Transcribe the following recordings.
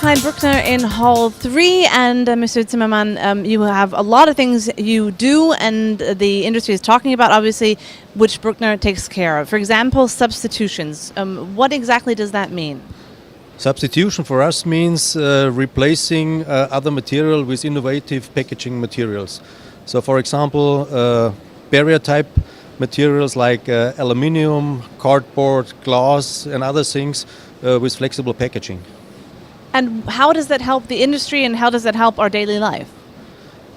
behind Brückner in Hall 3, and Mr. Zimmermann, you have a lot of things you do and the industry is talking about, obviously, which Brückner takes care of. For example, substitutions. What exactly does that mean? Substitution for us means replacing other material with innovative packaging materials. So, for example, barrier type materials like aluminium, cardboard, glass and other things with flexible packaging. And how does that help the industry and how does that help our daily life?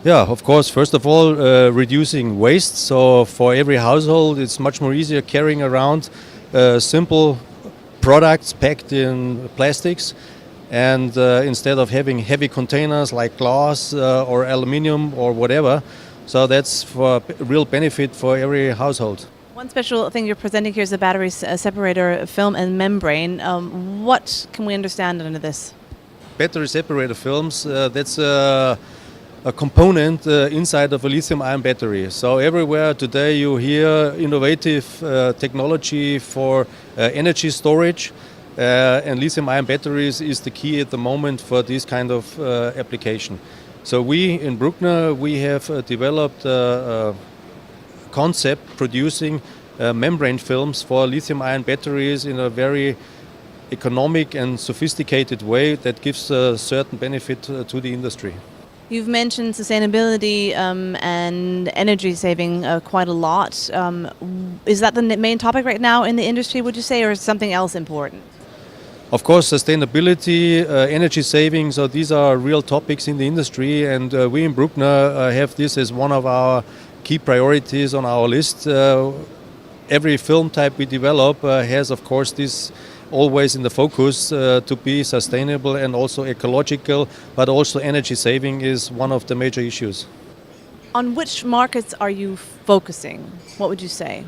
Yeah, of course, first of all, reducing waste. So for every household, it's much more easier carrying around simple products packed in plastics. And instead of having heavy containers like glass or aluminium or whatever, so that's for real benefit for every household. One special thing you're presenting here is the battery separator film and membrane. What can we understand under this? Battery separator films, that's a component inside of a lithium-ion battery. So everywhere today you hear innovative technology for energy storage, and lithium-ion batteries is the key at the moment for this kind of application. So we in Brückner, we have developed a concept producing membrane films for lithium-ion batteries in a very economic and sophisticated way that gives a certain benefit to the industry. You've mentioned sustainability and energy saving quite a lot. Is that the main topic right now in the industry, would you say, or is something else important? Of course, sustainability, energy saving, so these are real topics in the industry, and we in Brückner have this as one of our key priorities on our list. Every film type we develop has, of course, this always in the focus to be sustainable and also ecological, but also energy saving is one of the major issues. On which markets are you focusing? What would you say?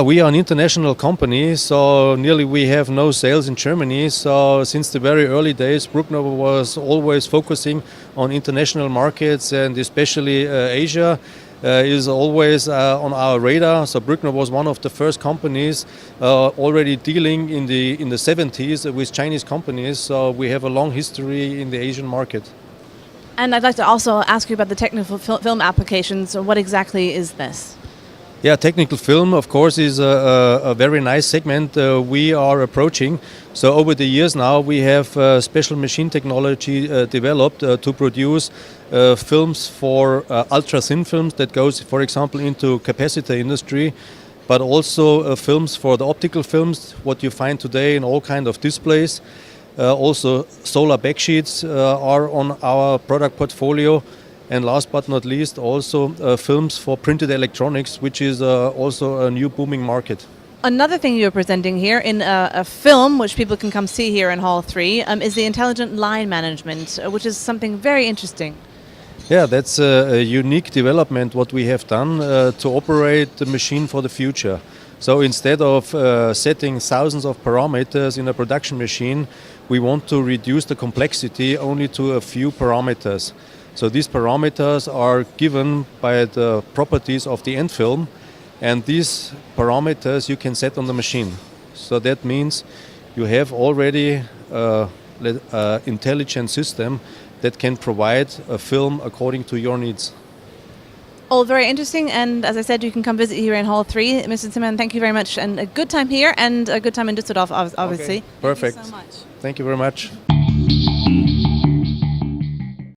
We are an international company, so nearly we have no sales in Germany. So since the very early days, Brückner was always focusing on international markets, and especially Asia is always on our radar. So Brückner was one of the first companies already dealing in the 70s with Chinese companies. So we have a long history in the Asian market. And I'd like to also ask you about the technical film applications. What exactly is this? Yeah, technical film, of course, is a very nice segment we are approaching. So over the years now, we have special machine technology developed to produce films for ultra-thin films that goes, for example, into capacitor industry, but also films for the optical films, what you find today in all kind of displays. Also, solar backsheets are on our product portfolio. And last but not least, also films for printed electronics, which is also a new booming market. Another thing you're presenting here in a film, which people can come see here in Hall 3, is the intelligent line management, which is something very interesting. Yeah, that's a unique development what we have done to operate the machine for the future. So instead of setting thousands of parameters in a production machine, we want to reduce the complexity only to a few parameters. So these parameters are given by the properties of the end film, and these parameters you can set on the machine. So that means you have already an intelligent system that can provide a film according to your needs. All very interesting, and as I said, you can come visit here in Hall 3. Mr. Zimmermann, thank you very much, and a good time here and a good time in Düsseldorf, obviously. Okay, perfect. Thank you so much. Thank you very much.